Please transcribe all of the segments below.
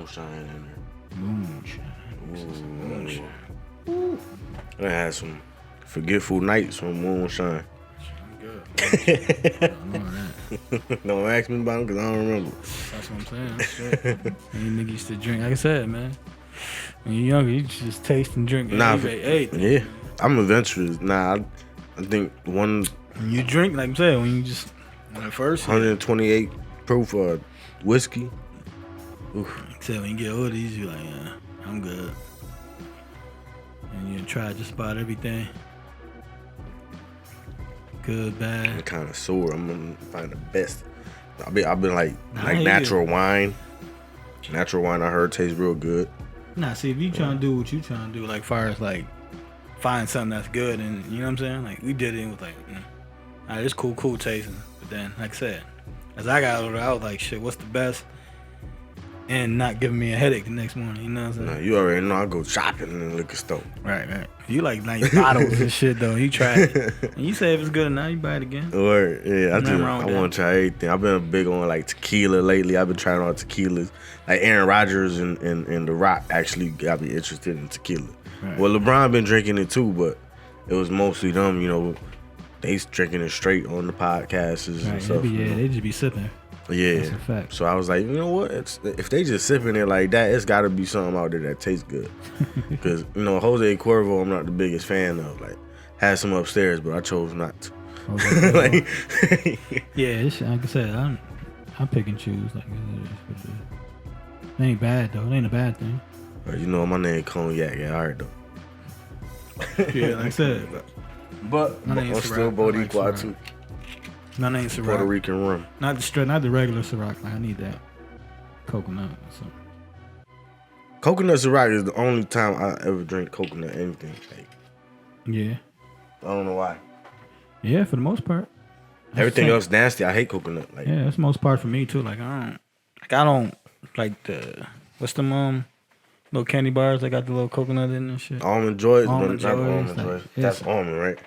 moonshine in there. Moonshine. Ooh. I had some forgetful nights on moonshine. I'm good. I know that. Don't ask me about them because I don't remember. That's what I'm saying. I'm straight. You niggas used to drink. Like I said, man. When you're younger, you just taste and drink. Yeah. I'm adventurous. I think when you drink, like I said, when at first 128 proof whiskey. Oof. Like I said, when you get older, you're like, I'm good. And you try just about everything. Good, bad. I'm kind of sore. I'm gonna find the best. I've been like natural wine. Natural wine I heard tastes real good. Nah, see, if you trying to do what you trying to do, like far as like find something that's good, and you know what I'm saying? Like we did it, and was like, alright, it's cool tasting. But then, like I said, as I got older, I was like, shit, what's the best? And not giving me a headache the next morning, you know what I'm saying? Nah, you already know I go shopping in the liquor store. Right. You like nice bottles and shit though. You try it. And you say if it's good enough, you buy it again. Word, yeah. I want to try everything. I've been big on like tequila lately. I've been trying all tequilas. Like Aaron Rodgers and The Rock actually got me interested in tequila. Right. Well, LeBron been drinking it too, but it was mostly them, you know. They drinking it straight on the podcasts and stuff. They just be sipping. Yeah, that's a fact. So I was like, you know what? If they just sipping it like that, it's got to be something out there that tastes good. Because Jose Cuervo, I'm not the biggest fan of. Like, had some upstairs, but I chose not to. Okay, it's, like I said, I pick and choose. Like, it ain't bad though. It ain't a bad thing. You know my name Cognac. Yeah, alright though. Yeah, like I said, but I'm still Boricua too. My name's Ciroc. Puerto Rican rum. Not the regular Ciroc. Like, I need that coconut or something. Coconut Ciroc is the only time I ever drink coconut anything. Like, yeah. I don't know why. Yeah, for the most part. Everything else nasty. I hate coconut. Like, yeah, that's the most part for me too. Like I don't like the what's the little candy bars that got the little coconut in and shit. Almond Joys. That's almond, right?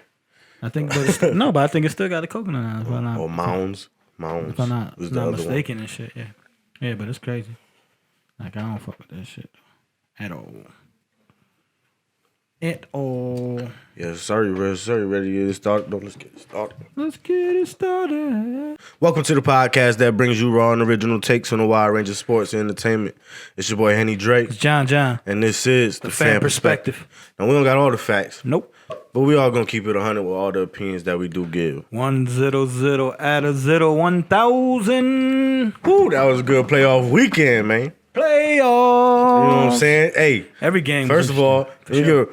I think, but I think it still got the coconut on it. Or Mounds. If I'm not mistaken and shit, yeah. Yeah, but it's crazy. Like, I don't fuck with that shit at all. Yeah, sorry, ready to get started. Let's get started. Let's get it started. Welcome to the podcast that brings you raw and original takes on a wide range of sports and entertainment. It's your boy Henny Drake. It's John. And this is the Pham Perspective. Now, we don't got all the facts. Nope. But we all gonna keep it 100 with all the opinions that we do give. 100 out of 1,000. Woo, that was a good playoff weekend, man. Playoffs. You know what I'm saying? Hey, every game. First of all, let me give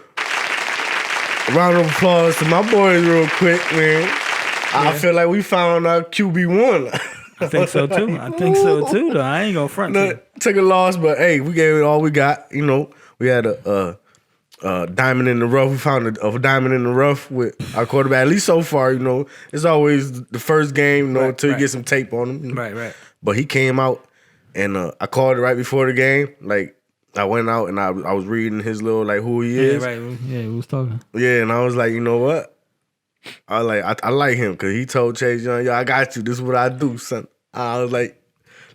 a round of applause to my boys real quick, man. Yeah. I feel like we found our QB1. I think so too. Though I ain't gonna front. Took a loss, but hey, we gave it all we got. You know, we had a diamond in the rough. We found a diamond in the rough with our quarterback. At least so far, you know, it's always the first game, you know, until you get some tape on him. You know? Right. But he came out, and I called it right before the game. Like, I went out and I was reading his little, like, who he is. Yeah, right. Yeah, we was talking. Yeah, and I was like, you know what? I like him because he told Chase Young, yo, I got you. This is what I do, son. I was like,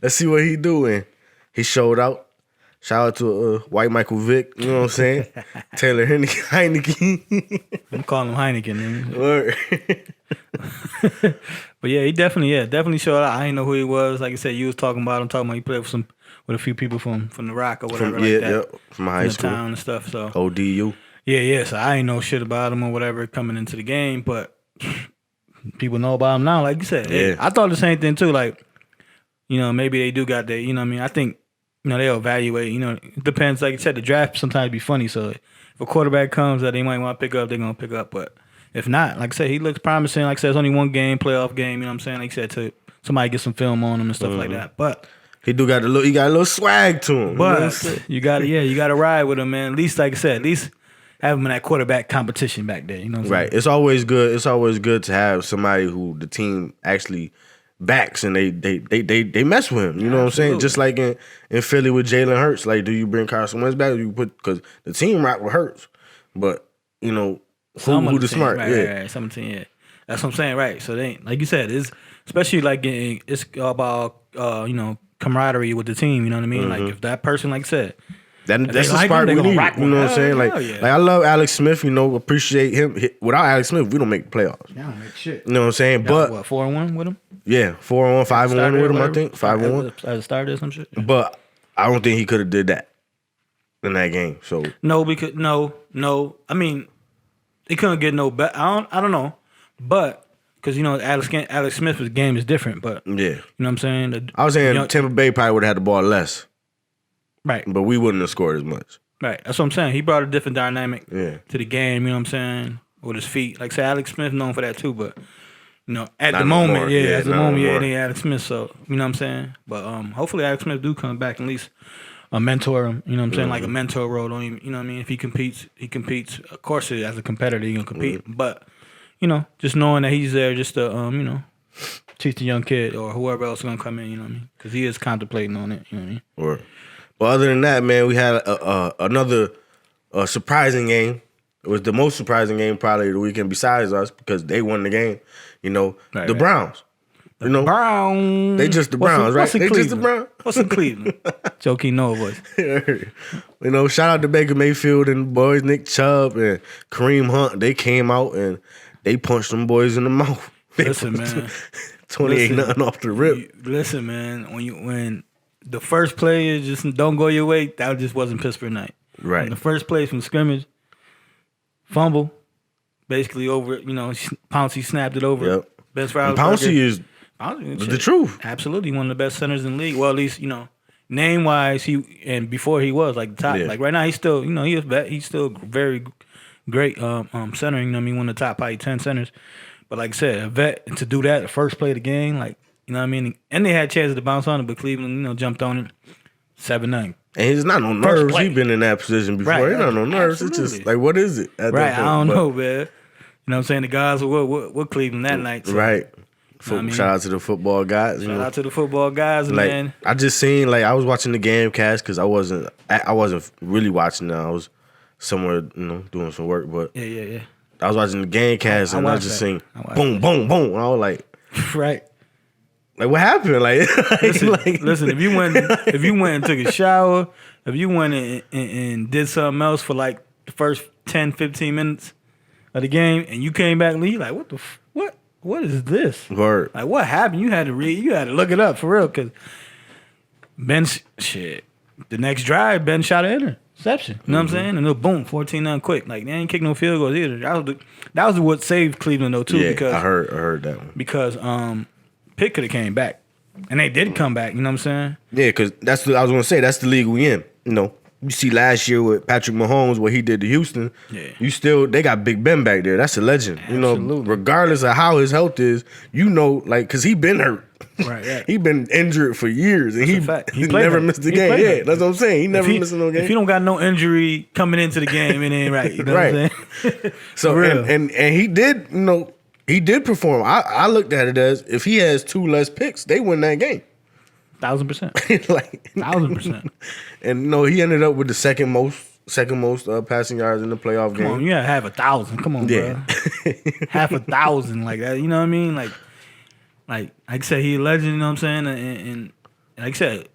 let's see what he doing. He showed out. Shout out to White Michael Vick, you know what I'm saying? Taylor Heineke. I'm calling him Heineken, man. Word. But yeah, he definitely showed out. I didn't know who he was. Like I said, you was talking about him, he played with a few people from the Rock or whatever from high school. Town and stuff. So ODU. Yeah. So I ain't know shit about him or whatever coming into the game, but people know about him now. Like you said, hey, I thought the same thing too. Like, you know, maybe they do got that. You know what I mean? I think, you know, they'll evaluate. You know, it depends. Like you said, the draft sometimes be funny. So if a quarterback comes that they might want to pick up, they're gonna pick up. But if not, like I said, he looks promising. Like I said, it's only one game, playoff game. You know what I'm saying? Like I said, to somebody get some film on him and stuff like that. But he got a little swag to him. But you gotta ride with him, man. At least, like I said, at least have him in that quarterback competition back there. You know what I'm saying? Right. It's always good. It's always good to have somebody who the team actually backs and they mess with him. You know what I'm saying? Just like in Philly with Jalen Hurts. Like, do you bring Carson Wentz back? Or do you because the team rock with Hurts, but you know who the smart? Right. Some team, yeah. That's what I'm saying. Right. So they ain't, like you said, it's especially like it's about you know, camaraderie with the team. You know what I mean? Like if that person, like I said. That's the spark we need. You know what I'm saying? Like I love Alex Smith. Appreciate him. Without Alex Smith, we don't make the playoffs. Yeah, don't make shit. You know what I'm saying? But 4-1 with him? Yeah, 4-1, 5-1 with him. I think 5-1 as a starter or some shit. But I don't think he could have did that in that game. So no, because no. I mean, they couldn't get no better. I don't know, but because Alex Smith's game is different. But yeah, you know what I'm saying. I was saying Tampa Bay probably would have had the ball less. Right. But we wouldn't have scored as much. Right. That's what I'm saying. He brought a different dynamic to the game, you know what I'm saying? With his feet. Like I said, Alex Smith known for that too, but at the moment, it ain't Alex Smith, so you know what I'm saying? But hopefully Alex Smith do come back and at least mentor him, you know what I'm saying? Like a mentor role. Don't even, you know what I mean? If he competes. Of course as a competitor he gonna compete. But, just knowing that he's there just to teach the young kid or whoever else is gonna come in, you know what I mean? Because he is contemplating on it, you know what I mean? Or But other than that, man, we had another surprising game. It was the most surprising game probably of the weekend besides us because they won the game. The Browns. Browns. They just the Browns, right? They just the Browns. What's in Cleveland? Joking Noah voice. Shout out to Baker Mayfield and the boys, Nick Chubb and Kareem Hunt. They came out and they punched them boys in the mouth. Listen, man. 28-0 off the rip. Listen, man. When the first play is just don't go your way, that just wasn't Pittsburgh night. Right. When the first play from scrimmage, fumble, basically over. Pouncey snapped it over. Yep. Best route. Pouncey is the truth. Absolutely, one of the best centers in the league. Well, at least name wise, before he was like the top. Yeah. Like right now, he's still he's still very great center. You know what I mean, one of the top probably 10 centers. But like I said, a vet, and to do that the first play of the game, like you know what I mean, and they had chances to bounce on it, but Cleveland jumped on it 7-9. And he's not no nerves. He's been in that position before. Right, he's not no nerves. Absolutely. It's just like, what is it? At right, I don't know, man. You know what I'm saying? The guys were with Cleveland that night. So, right. Shout out to the football guys. Shout out to the football guys, man. I just seen I was watching the game cast because I wasn't really watching it. I was somewhere doing some work, but yeah. I was watching the game cast and I was just seeing boom, boom, boom, and I was like, right. Like what happened? Listen. If you went and took a shower, if you went and did something else for like the first 10, 15 minutes of the game, and you came back and you like, what is this? Word. Like what happened? You had to look it up for real because Ben the next drive Ben shot an interception. You know what I'm saying? And then boom, 14-9 quick. Like they ain't kick no field goals either. That was what saved Cleveland though too. Yeah, because I heard that one because Pitt could have came back. And they did come back, you know what I'm saying? Yeah, because that's what I was going to say. That's the league we in. You see last year with Patrick Mahomes, what he did to Houston. Yeah. They got Big Ben back there. That's a legend. Absolutely. Regardless of how his health is, because he been hurt. Right, yeah. He been injured for years, and he never missed the game. Yeah, that's what I'm saying. He never missed no game. If he don't got no injury coming into the game, it ain't right. You know what I'm saying? So, and he did, he did perform. I looked at it as if he has 2 less picks, they win that game. 1,000%. 1,000%. And he ended up with the second most passing yards in the playoff game. Come on, you gotta have 1,000. Come on, bro. Half 1,000 like that. You know what I mean? Like I said, he a legend. You know what I'm saying? And like I said,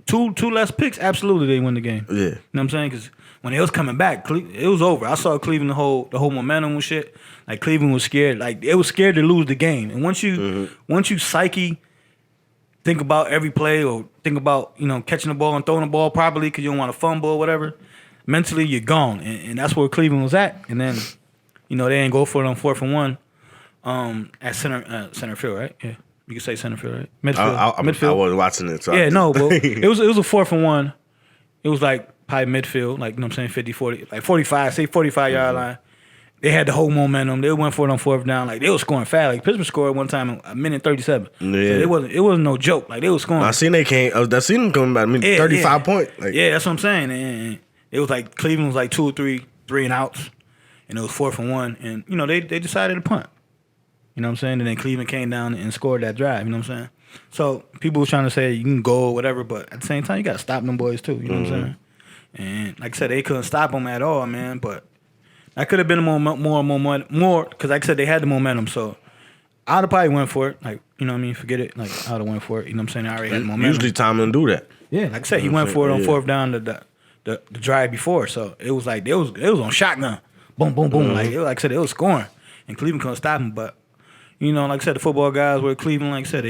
two less picks. Absolutely, they win the game. Yeah. You know what I'm saying? Because when they was coming back, it was over. I saw Cleveland the whole momentum and shit. Like Cleveland was scared. Like it was scared to lose the game. And once you psyche. Think about every play or think about, catching the ball and throwing the ball properly because you don't want to fumble or whatever. Mentally, you're gone. And that's where Cleveland was at. And then, they didn't go for it on 4th and 1 at center field, right? Yeah. You can say center field, right? Midfield. Midfield. I wasn't watching it. So but it was a 4th and 1. It was like probably midfield, like, 50, 40, like 45, say 45-yard line. They had the whole momentum. They went for it on 4th down. Like they were scoring fast. Like Pittsburgh scored one time in a minute 37. Yeah. So it wasn't no joke. Like they were scoring. I seen them coming back. 35 points. Like. Yeah, that's what I'm saying. And it was like Cleveland was like 2 or 3 and outs, and it was 4th and 1. And they decided to punt. You know what I'm saying? And then Cleveland came down and scored that drive. You know what I'm saying? So people were trying to say you can go or whatever, but at the same time you got to stop them boys too. You know what I'm saying? And like I said, they couldn't stop them at all, man. But that could have been more because like I said, they had the momentum. So I'd have probably went for it. Like, you know what I mean? Forget it. Like, I'd have went for it. You know what I'm saying? I already had momentum. Usually Tomlin do that. Yeah, like I said, he went for it on fourth down the drive before. So it was like it was on shotgun. Boom, boom, boom. Like I said, it was scoring. And Cleveland couldn't stop him. But, you know, like I said, the football guys were Cleveland, like I said,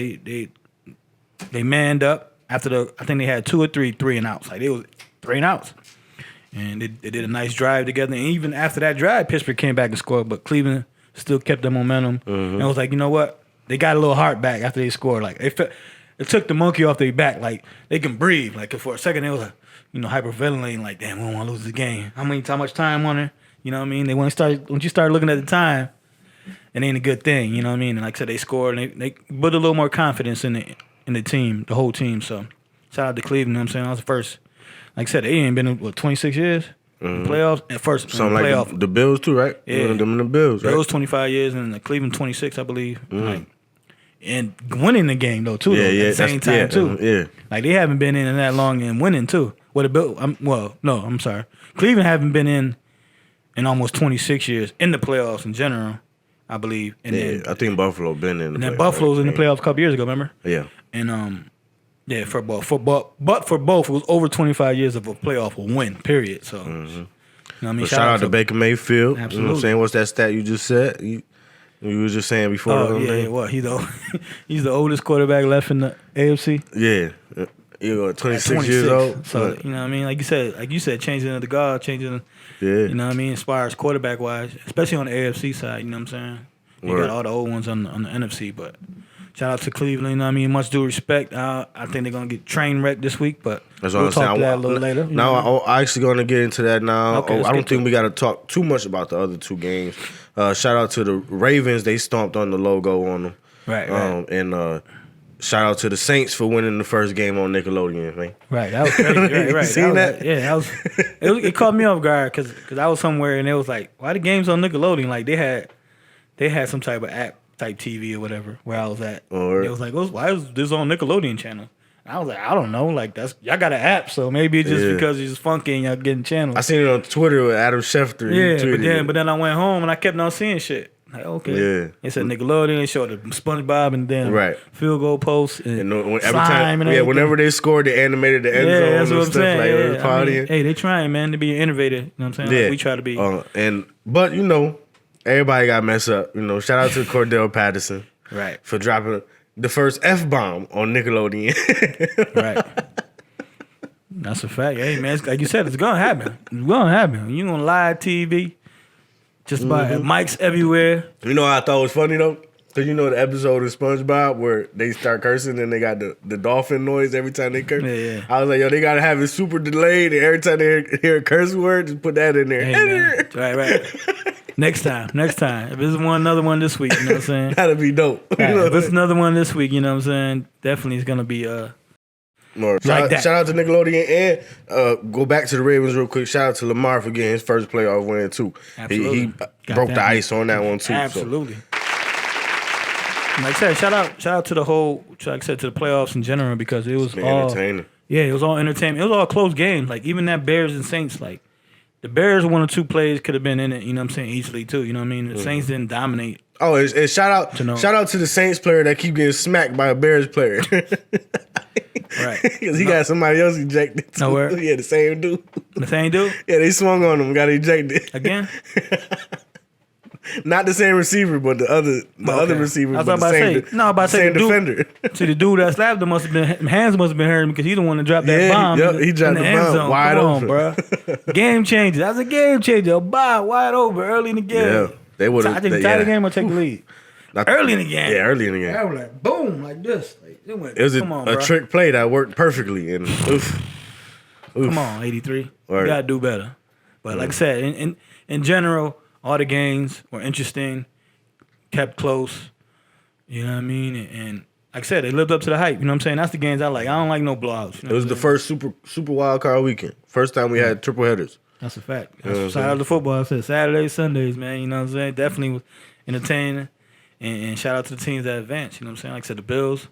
they manned up after I think they had 2 or 3 and outs. Like, it was 3 and outs. And they did a nice drive together. And even after that drive, Pittsburgh came back and scored. But Cleveland still kept their momentum. And it was like, you know what? They got a little heart back after they scored. Like, it took the monkey off their back. Like, they can breathe. Like, for a second, they was like, you know, hyperventilating. Like, damn, we don't want to lose the game. How much time on it? You know what I mean? Once you start looking at the time, it ain't a good thing. You know what I mean? And like I said, they scored. And they put a little more confidence in the team, the whole team. So, shout out to Cleveland. You know what I'm saying? That was the first. Like I said, they ain't been in, 26 years in playoffs? At first, something like playoff. The Bills too, right? Yeah. Them and the Bills, right? Bills 25 years and the Cleveland 26, I believe. Like, and winning the game, though, too, at the same time, too. Yeah. Like, they haven't been in that long and winning, too. I'm sorry. Cleveland haven't been in almost 26 years in the playoffs in general, I believe. And then, I think Buffalo been in the playoffs. And then Buffalo was in the playoffs a couple years ago, remember? Yeah. And, yeah, for both, it was over 25 years of a playoff win, period. So, you know what I mean? Shout out to Baker Mayfield. Absolutely. You know what I'm saying? What's that stat you just said? You was just saying before. Oh, yeah, what? He's the oldest quarterback left in the AFC. Yeah. You're 26 years old. So, you know what I mean? Like you said, changing of the guard, you know what I mean, as far as quarterback-wise, especially on the AFC side, you know what I'm saying? You got all the old ones on the NFC, but shout out to Cleveland, you know what I mean? Much due respect. I think they're going to get train wrecked this week, but we'll talk to that a little later. Now, I'm actually going to get into that now. Okay, I don't think we got to talk too much about the other 2 games. Shout out to the Ravens. They stomped on the logo on them. Right. And shout out to the Saints for winning the first game on Nickelodeon, man. Right, that was crazy. Right. Seen that? Yeah, it caught me off guard because I was somewhere and it was like, why the games on Nickelodeon? Like, they had some type of app type TV or whatever where I was at. It was like, why is this on Nickelodeon channel? And I was like, I don't know. Like, y'all got an app, so maybe it's just because it's funky and y'all getting channels. I seen it on Twitter with Adam Schefter. Yeah, but then I went home and I kept on seeing shit. Like, okay. Yeah. It said Nickelodeon, it showed the SpongeBob and then field goal posts and every time, whenever they scored, they animated the end zone and stuff like that. Hey, they trying, man, to be innovative. You know what I'm saying? Yeah. Like, we try to be. But, you know, everybody got messed up. You know, shout out to Cordell Patterson. Right. For dropping the first F-bomb on Nickelodeon. Right. That's a fact. Hey, man, like you said, it's going to happen. It's going to happen. You on live TV, just about mics everywhere. You know what I thought was funny, though? Because you know the episode of SpongeBob where they start cursing and they got the dolphin noise every time they curse? Yeah. I was like, yo, they got to have it super delayed and every time they hear a curse word, just put that in there. Hey, right. Next time. If it's another one this week, you know what I'm saying? That'd be dope. Right, if it's another one this week, you know what I'm saying? Definitely it's gonna be shout out to Nickelodeon and go back to the Ravens real quick. Shout out to Lamar for getting his first playoff win too. Absolutely. He broke the ice on that one too. Absolutely. So. Like I said, shout out to the whole, like I said, to the playoffs in general because it was all entertaining. Yeah, it was all entertainment. It was all close games. Like even that Bears and Saints, like. The Bears, 1 or 2 plays could have been in it, you know what I'm saying, easily too. You know what I mean? The Saints didn't dominate. Oh, and shout out to the Saints player that keep getting smacked by a Bears player. Right. Because he got somebody else ejected too. Nowhere. Yeah, the same dude. The same dude? Yeah, they swung on him, got ejected. Again? Not the same receiver, but the other receiver. I was about to say, same defender. See, the dude that slapped him hands must have been hurting because he the one that dropped that bomb. Yep, he dropped the bomb zone. wide open, bro. Game changer. That's a game changer. A bomb wide open early in the game. Yeah, they would have. I think tie the game or take the lead. Early in the game. Yeah, early in the game. I was like, boom, like this. Like, it was a trick play that worked perfectly. And oof. Come on, 83. You gotta do better. But like I said, in general, all the games were interesting, kept close. You know what I mean? And like I said, they lived up to the hype. You know what I'm saying? That's the games I like. I don't like no blowouts. You know it was the first super wild card weekend. First time we had triple headers. That's a fact. That's shout out to football. I said Saturdays, Sundays, man. You know what I'm saying? Definitely was entertaining. And shout out to the teams that advanced. You know what I'm saying? Like I said, the Bills,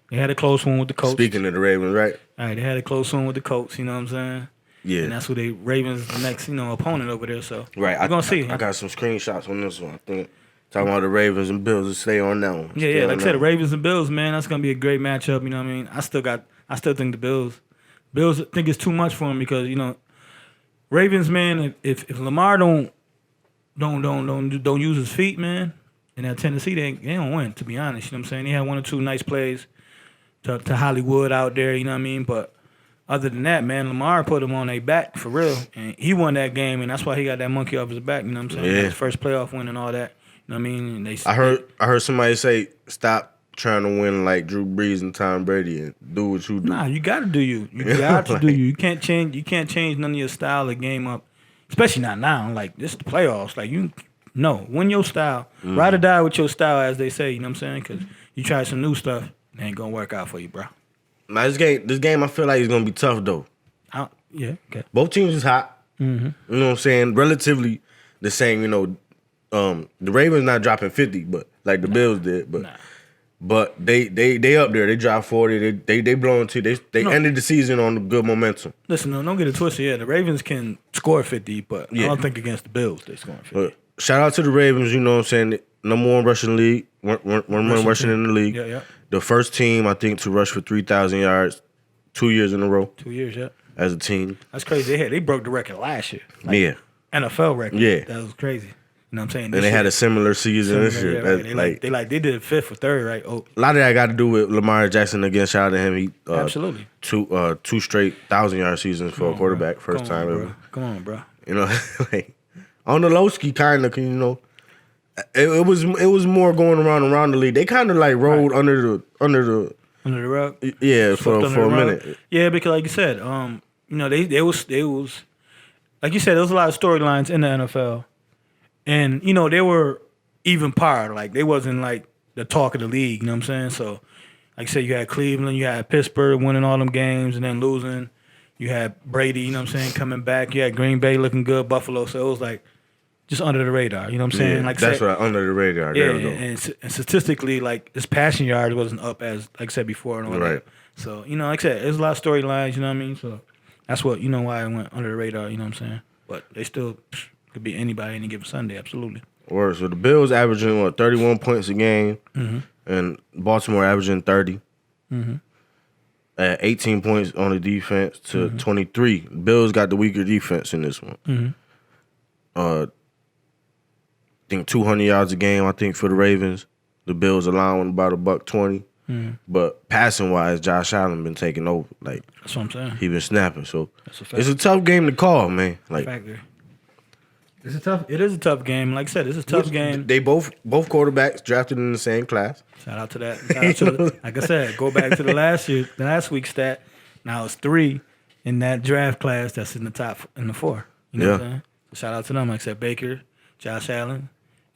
they had a close one with the Colts. Speaking of the Ravens, right? All right, they had a close one with the Colts. You know what I'm saying? Yeah. And that's who Ravens the next, opponent over there. So right. we're gonna see. I got some screenshots on this one. I think Talking about the Ravens and Bills to stay on that one. Yeah, like I said, the Ravens and Bills, man, that's gonna be a great matchup. You know what I mean? I still think the Bills think it's too much for them because Ravens, man, if Lamar don't use his feet, man, in that Tennessee, they don't win. To be honest, you know what I'm saying? He had one or two nice plays to Hollywood out there. You know what I mean? But other than that, man, Lamar put him on their back for real, and he won that game, and that's why he got that monkey off his back. You know what I'm saying? Yeah. His first playoff win and all that. You know what I mean? And I heard somebody say, stop trying to win like Drew Brees and Tom Brady and do what you do. Nah, you got to do you. You got to do you. You can't change none of your style of game up, especially not now. Like this is the playoffs. Like win your style. Ride or die with your style, as they say. You know what I'm saying? Because you try some new stuff, it ain't gonna work out for you, bro. Now this game, I feel like it's gonna be tough though. Yeah, okay. Both teams is hot. Mm-hmm. You know what I'm saying? Relatively the same. The Ravens not dropping 50, but like the Bills did, but they up there. They dropped 40. They blowing two. They ended the season on a good momentum. Listen, don't get it twisted. Yeah, the Ravens can score 50, but I don't think against the Bills they scoring 50. But shout out to the Ravens. You know what I'm saying? Number one rushing league, one rushing in the league. Yeah. The first team, I think, to rush for 3,000 yards 2 years in a row. 2 years, yeah. As a team. That's crazy. They broke the record last year. NFL record. Yeah. That was crazy. You know what I'm saying? And they had a similar season this year. Yeah, right. They did fifth or third, right? Oh. A lot of that got to do with Lamar Jackson. Again, shout out to him. He Absolutely. Two straight 1,000-yard seasons for a quarterback. First time ever. Come on, bro. Like on the low ski, kind of. It was more going around the league. They kind of like rolled under the rug. Yeah, for a minute. Yeah, because like you said, they was like you said, there was a lot of storylines in the NFL, and they were even par. Like they wasn't like the talk of the league. You know what I'm saying? So, like I said, you had Cleveland, you had Pittsburgh winning all them games and then losing. You had Brady, you know what I'm saying, coming back. You had Green Bay looking good, Buffalo. So it was like just under the radar. You know what I'm saying? Yeah, like that's right, under the radar. Yeah, there we go. And statistically, like his passing yards wasn't up as like I said before and all that. So like I said, there's a lot of storylines. You know what I mean? So that's what why I went under the radar. You know what I'm saying? But they still could be anybody any given Sunday. Absolutely. Or so the Bills averaging 31 points a game, and Baltimore averaging 30. At 18 points on the defense to 23. Bills got the weaker defense in this one. I think 200 yards a game, I think, for the Ravens. The Bills allowing about $120. But passing wise, Josh Allen been taking over. Like that's what I'm saying. He been snapping. So it's a tough game to call, man. Like it is a tough game. Like I said, it's a tough game. They both quarterbacks drafted in the same class. Shout out to that. Like I said, go back to the last week's stat. Now it's 3 in that draft class that's in the top in the 4. You know what I'm saying? So shout out to them. Like I said, Baker, Josh Allen,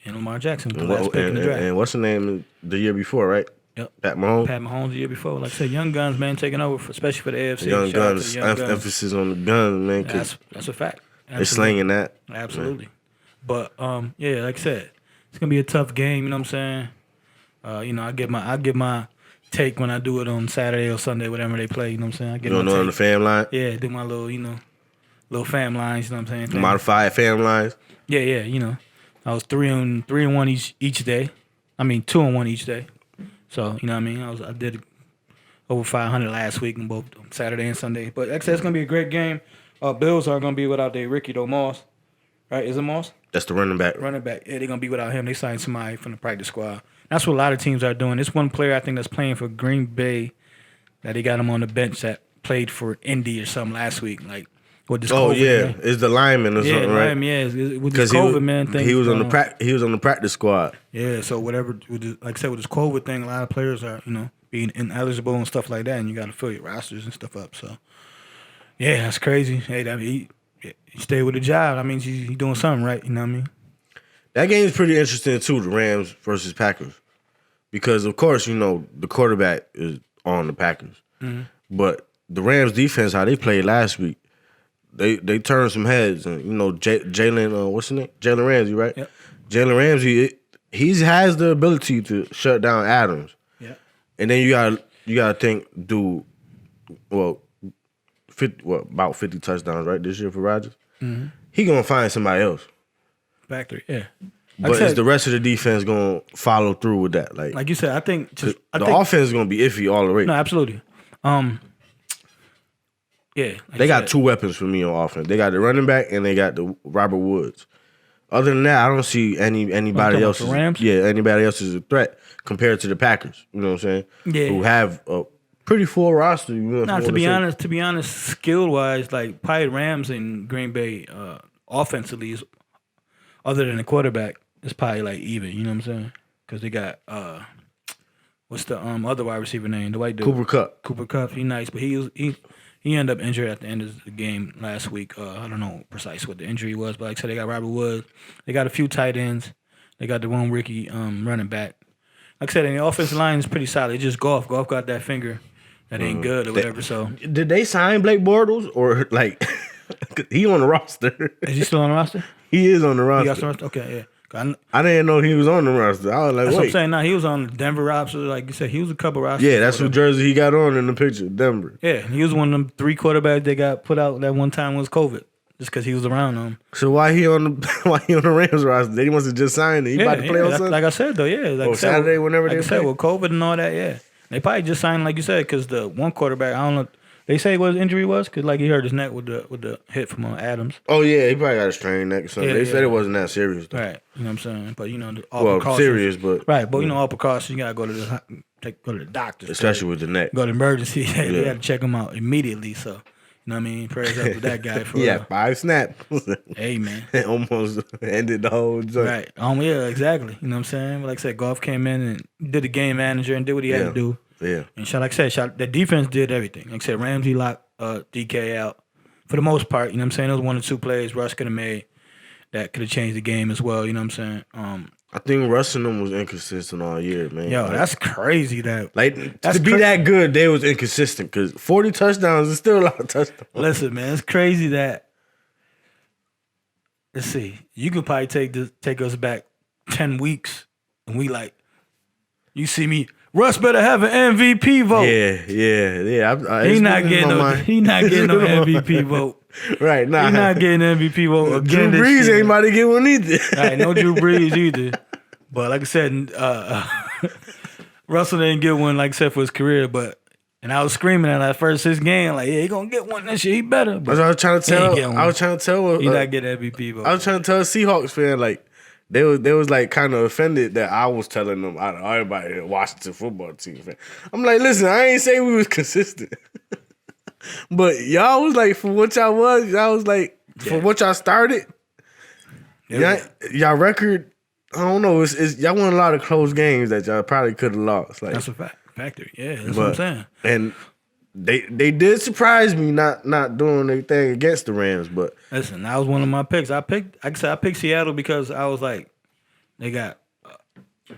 and Lamar Jackson. The last pick in the draft. And what's the name the year before, right? Yep. Pat Mahomes. Pat Mahomes the year before. Like I said, young guns, man, taking over, especially for the AFC. Young guns. Emphasis on the guns, man. That's a fact. They're slinging that. Absolutely. Man. But yeah, like I said, it's gonna be a tough game. You know what I'm saying? I give my take when I do it on Saturday or Sunday, whatever they play. You know what I'm saying? You don't know on the fam line? Yeah, do my little little fam lines. You know what I'm saying? Modified fam lines. Yeah. I was 3 and 1 each day. I mean 2 and 1 each day. So you know what I mean? I did over 500 last week in both Saturday and Sunday. But like I said, it's gonna be a great game. Bills are gonna be without their Ricky Moss. Right? Is it Moss? That's the running back. Yeah, they're going to be without him. They signed somebody from the practice squad. That's what a lot of teams are doing. This one player I think that's playing for Green Bay that they got him on the bench that played for Indy or something last week. Like with this COVID thing. It's the lineman or something, right? With this COVID thing. He was on the practice squad. Yeah, so whatever, like I said, with this COVID thing, a lot of players are, being ineligible and stuff like that, and you got to fill your rosters and stuff up. So, yeah, that's crazy. Hey, he stayed with the job. I mean, he's doing something right. You know what I mean? That game is pretty interesting, too, the Rams versus Packers. Because, of course, the quarterback is on the Packers. But the Rams defense, how they played last week, they turned some heads. And, Jalen, what's his name? Jalen Ramsey, right? Yep. Jalen Ramsey, he has the ability to shut down Adams. Yeah. And then you gotta think, dude, about 50 touchdowns, right, this year for Rodgers? He gonna find somebody else. Back 3, yeah. But is the rest of the defense going to follow through with that? Like you said, I think the offense is going to be iffy all the way. No, absolutely. Yeah, they got two weapons for me on offense. They got the running back and they got the Robert Woods. Other than that, I don't see anybody else. Anybody else is a threat compared to the Packers. You know what I'm saying? Yeah, who have a pretty full roster. You know, to be honest, skill wise, like probably Rams and Green Bay, offensively, is, other than the quarterback, it's probably like even. You know what I'm saying? Because they got what's the other wide receiver name? The white dude, Cooper Kupp. He nice, but he ended up injured at the end of the game last week. I don't know precisely what the injury was, but like I said, they got Robert Woods. They got a few tight ends. They got the one rookie running back. Like I said, and the offensive line is pretty solid. It's just Goff. Goff got that finger that ain't good or whatever. So did they sign Blake Bortles or like he on the roster? Is he still on the roster? He is on the roster. He got the roster? Okay, yeah. I didn't know he was on the roster. I was like, that's what I'm saying. No, he was on the Denver roster. Like you said, he was a couple rosters. Yeah, that's what jersey he got on in the picture, Denver. Yeah, he was one of them 3 quarterbacks they got put out that one time was COVID, just because he was around them. So why he on the Rams roster? They must have just signed it. He about to play on Sunday? Like I said, though, yeah. Like Saturday, whenever they play. With COVID and all that, yeah. They probably just signed, like you said, because the one quarterback, I don't know. They say what his injury was because like he hurt his neck with the hit from Adams. Oh yeah, he probably got a strained neck or something. They said it wasn't that serious though. Right, you know what I'm saying. But you know, serious, but right. But you know, all precautions, you gotta go to the doctor, especially with the neck. Go to emergency. They had to check him out immediately. So you know what I mean. Prayers up to that guy for 5 snaps. Hey man, it almost ended the whole joint. Right. Yeah, exactly. You know what I'm saying. But like I said, Goff came in and did the game manager and did what he had to do. Yeah. And like I said, the defense did everything. Like I said, Ramsey locked DK out for the most part. You know what I'm saying? There was 1 or 2 plays Russ could have made that could have changed the game as well. You know what I'm saying? I think Russ and them was inconsistent all year, man. Yo, that's crazy. To be that good, they was inconsistent because 40 touchdowns is still a lot of touchdowns. Listen, man, it's crazy that. Let's see. You could probably take us back 10 weeks, and we like, you see me. Russ better have an MVP vote. Yeah. He not getting no MVP vote. Right, nah. He not getting an MVP vote again. Drew Brees ain't about to get one either. Right, no Drew Brees either. But like I said, Russell didn't get one, like I said, for his career. And I was screaming at that first 6 game, like, yeah, he gonna get one this year. He better. But I was trying to tell. He not getting MVP vote. I was trying to tell a Seahawks fan like. They was like kind of offended that I was telling them out of everybody that Washington football team fan. I'm like, listen, I ain't say we was consistent, but y'all was like for what y'all was like for what y'all started. Y'all record, I don't know. It's y'all won a lot of close games that y'all probably could have lost. Like that's a factory. Yeah, that's what I'm saying. And they did surprise me not doing anything against the Rams, but listen, that was one of my picks. I picked Seattle because I was like, they got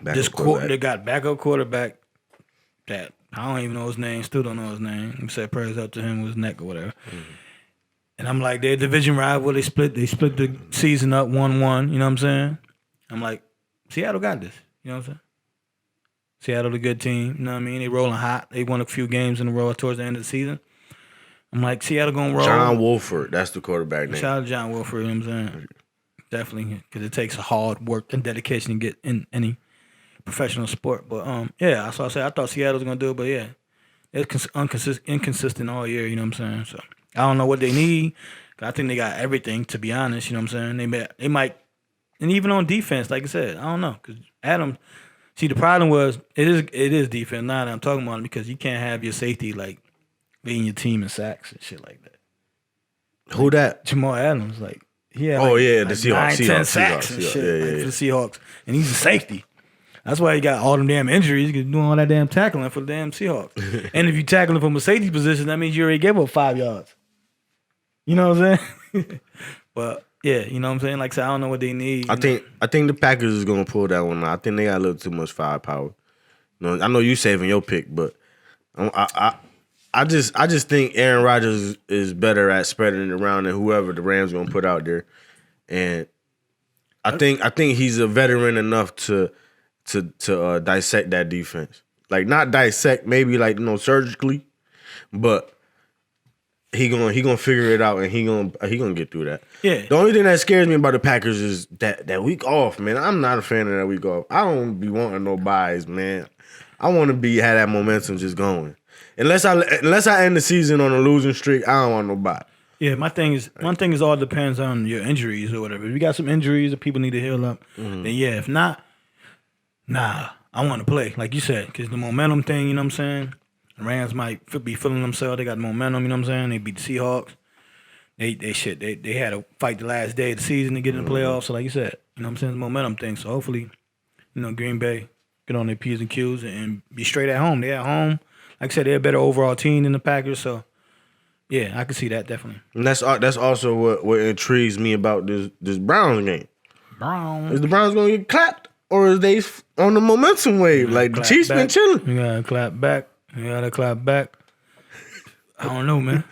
they got backup quarterback that I don't even know his name, still don't know his name. I said prayers up to him with his neck or whatever. Mm-hmm. And I'm like, they're a division rival. They split the season up 1-1. You know what I'm saying? I'm like, Seattle got this. You know what I'm saying? Seattle, a good team. You know what I mean? They rolling hot. They won a few games in a row towards the end of the season. I'm like, Seattle going to roll. John Wolford, that's the quarterback name. Shout out to John Wolford, you know what I'm saying? Definitely, because it takes hard work and dedication to get in any professional sport. But, I thought Seattle was going to do it, but yeah, it's inconsistent all year, you know what I'm saying? So I don't know what they need. I think they got everything, to be honest, you know what I'm saying? They might, and even on defense, like I said, I don't know, because Adam... See, the problem was it is defense. Now that I'm talking about it, because you can't have your safety like leading your team in sacks and shit like that. Who that? Jamal Adams, like he had the Seahawks, 9-10 sacks and shit for the Seahawks, and he's a safety. That's why he got all them damn injuries. He's doing all that damn tackling for the damn Seahawks. And if you tackling from a safety position, that means you already gave up 5 yards. You know what I'm saying? But. Yeah, you know what I'm saying? Like I said, I don't know what they need. I think the Packers is gonna pull that one out. I think they got a little too much firepower. You know, I know you saving your pick, but I just think Aaron Rodgers is better at spreading it around than whoever the Rams gonna put out there. And I think he's a veteran enough to dissect that defense. Like not dissect, maybe like surgically, but he gonna figure it out, and he gonna get through that. Yeah. The only thing that scares me about the Packers is that week off, man. I'm not a fan of that week off. I don't be wanting no buys, man. I want to have that momentum just going. Unless I end the season on a losing streak, I don't want no buy. Yeah, one thing is all depends on your injuries or whatever. If you got some injuries that people need to heal up, then yeah. If not, nah, I want to play like you said, because the momentum thing. You know what I'm saying? The Rams might be feeling themselves. They got momentum. You know what I'm saying? They beat the Seahawks. They had to fight the last day of the season to get in the playoffs. So like you said, you know what I'm saying? It's a momentum thing. So hopefully, Green Bay get on their P's and Q's and be straight at home. They're at home. Like I said, they're a better overall team than the Packers. So yeah, I can see that definitely. And that's also what intrigues me about this Browns game. Is the Browns gonna get clapped, or is they on the momentum wave? Like the Chiefs been chilling. You gotta clap back. I don't know, man.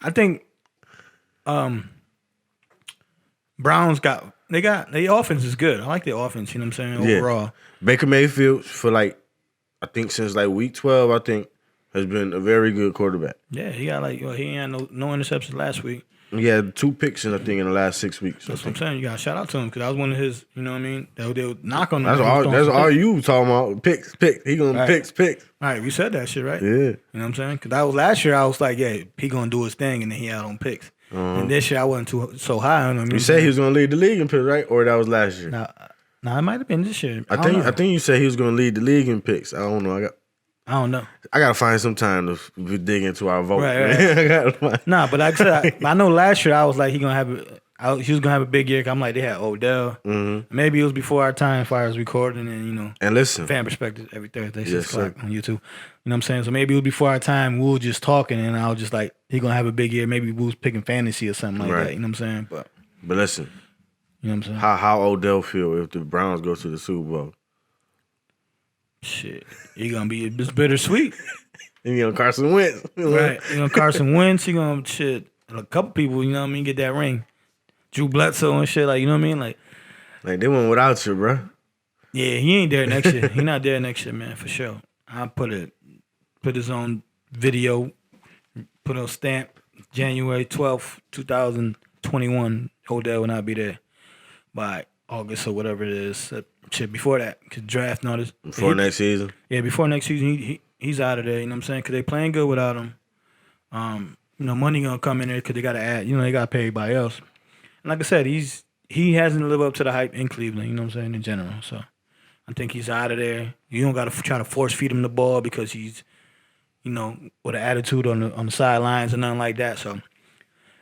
I think Browns their offense is good. I like their offense, you know what I'm saying, overall. Yeah. Baker Mayfield for I think since week 12, I think has been a very good quarterback. Yeah, he got he ain't had no interceptions last week. He had 2 picks in the last 6 weeks. That's what I'm saying. You got to shout out to him because that was one of his, you know what I mean? They would knock on him. That's all you talking about. Picks. He going to picks. All right, we said that shit, right? Yeah. You know what I'm saying? Because that was last year, I was like, yeah, he going to do his thing, and then he out on picks. And this year, I wasn't so high on him. You said he was going to lead the league in picks, right? Or that was last year? Nah, it might have been this year. I think you said he was going to lead the league in picks. I don't know. I don't know. I gotta find some time to dig into our vote. Right. Nah, but like I said, I know last year I was like he was gonna have a big year. 'Cause I'm like they had Odell. Mm-hmm. Maybe it was before our time, as far as recording and And listen, Fan Perspective every Thursday 6 o'clock on YouTube. You know what I'm saying? So maybe it was before our time. We were just talking, and I was just like he gonna have a big year. Maybe we was picking fantasy or something like that. You know what I'm saying? But listen, you know what I'm saying? How Odell feel if the Browns go to the Super Bowl? Shit, he gonna be bittersweet. And Carson Wentz, right? Carson Wentz. He gonna a couple people. You know what I mean? Get that ring. Drew Bledsoe and shit. Like you know what I mean? Like they went without you, bro. Yeah, he ain't there next year. He not there next year, man, for sure. I put his own video, put a stamp. January 12th, 2021. Odell will not be there by August or whatever it is. Shit, before that, because draft notice. Before next season? Yeah, before next season, he's out of there, you know what I'm saying? Because they playing good without him. Money going to come in there because they got to add, they got to pay everybody else. And like I said, he hasn't lived up to the hype in Cleveland, you know what I'm saying, in general. So I think he's out of there. You don't got to try to force feed him the ball because he's, with an attitude on the sidelines and nothing like that. So it'd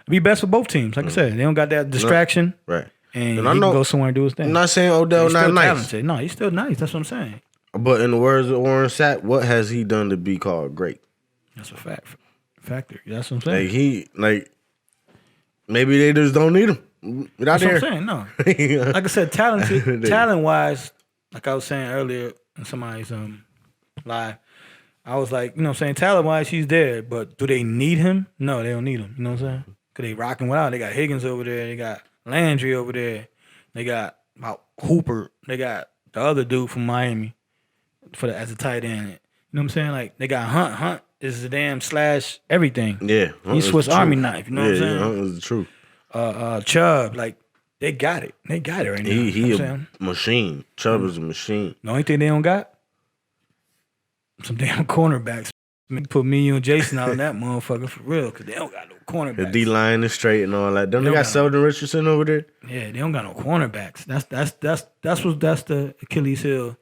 be best for both teams. Like I said, they don't got that distraction. Right. And he can go somewhere and do his thing. I'm not saying Odell not nice. Talented. No, he's still nice. That's what I'm saying. But in the words of Warren Sapp, what has he done to be called great? That's a factor. That's what I'm saying. Maybe they just don't need him. That's what I'm saying. No, like I said, talent wise, like I was saying earlier in somebody's live, I was like, you know what I'm saying, talent wise, he's there. But do they need him? No, they don't need him. You know what I'm saying? Because they rocking without. They got Higgins over there. They got Landry over there. They got Hooper. They got the other dude from Miami as a tight end. You know what I'm saying? Like they got Hunt. Hunt is the damn slash everything. Yeah, he's Swiss Army knife. You know what I'm saying? Hunt is the truth. Chubb, like they got it. They got it right now. He a machine. Chubb is a machine. The only thing they don't got some damn cornerbacks. Put me and Jason out on that motherfucker for real, because they don't got no cornerbacks. The D line is straight and all that. Don't they got Sheldon Richardson over there? Yeah, they don't got no cornerbacks. That's the Achilles heel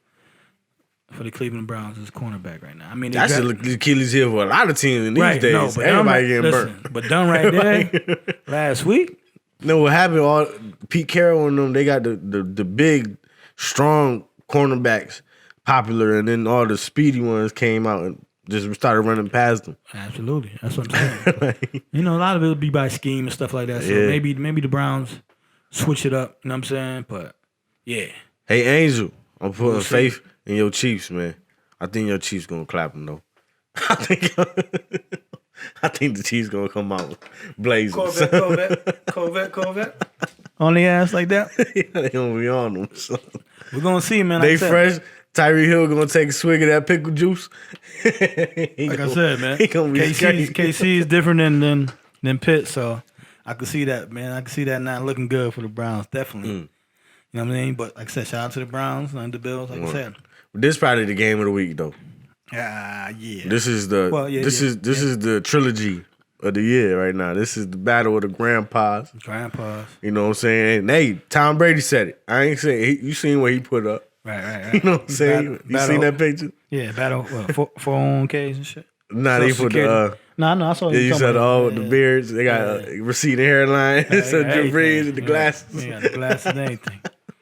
for the Cleveland Browns is cornerback right now. I mean, that's the Achilles heel for a lot of teams these days. No, but everybody getting burnt. But done right there last week. No, what happened? All Pete Carroll and them, they got the big, strong cornerbacks popular, and then all the speedy ones came out and just started running past them. Absolutely. That's what I'm saying. A lot of it will be by scheme and stuff like that. So maybe the Browns switch it up. You know what I'm saying? But, yeah. Hey, Angel, I'm putting faith in your Chiefs, man. I think your Chiefs going to clap them, though. I think the Chiefs going to come out blazing. Corvette. On the ass like that? Yeah, they going to be on them. So. We're going to see, man. They fresh. Tyreek Hill gonna take a swig of that pickle juice. I said, man, he gonna be KC is different than Pitt, so I could see that, man. I could see that not looking good for the Browns, definitely. You know what I mean? But like I said, shout out to the Browns and the Bills. Like I said, this is probably the game of the week, though. Yeah. This is the this is the trilogy of the year right now. This is the battle of the grandpas. You know what I'm saying? And hey, Tom Brady said it. I ain't saying you seen what he put up. Right. You know what I'm saying? You seen that picture? Yeah, battle 401ks and shit. Nah, they put the I saw you said the beards. They got receding hairline. So Drew Brees and the glasses. Yeah, the glasses and everything.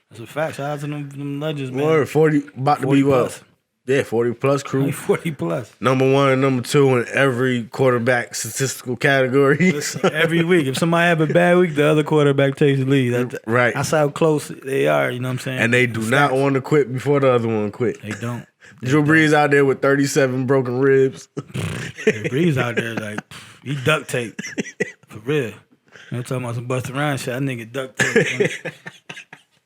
That's a fact. Shout out to them legends, man. Word, 40 about to be plus. what? Yeah, 40 plus crew. 40 plus. Number 1 and number 2 in every quarterback statistical category. Listen, every week. If somebody have a bad week, the other quarterback takes the lead. Right. That's how close they are, you know what I'm saying? And they do not want to quit before the other one quit. They don't. Drew Brees out there with 37 broken ribs. Brees out there like, he duct tape. For real. I'm talking about some Busta Rhymes shit. That nigga duct tape.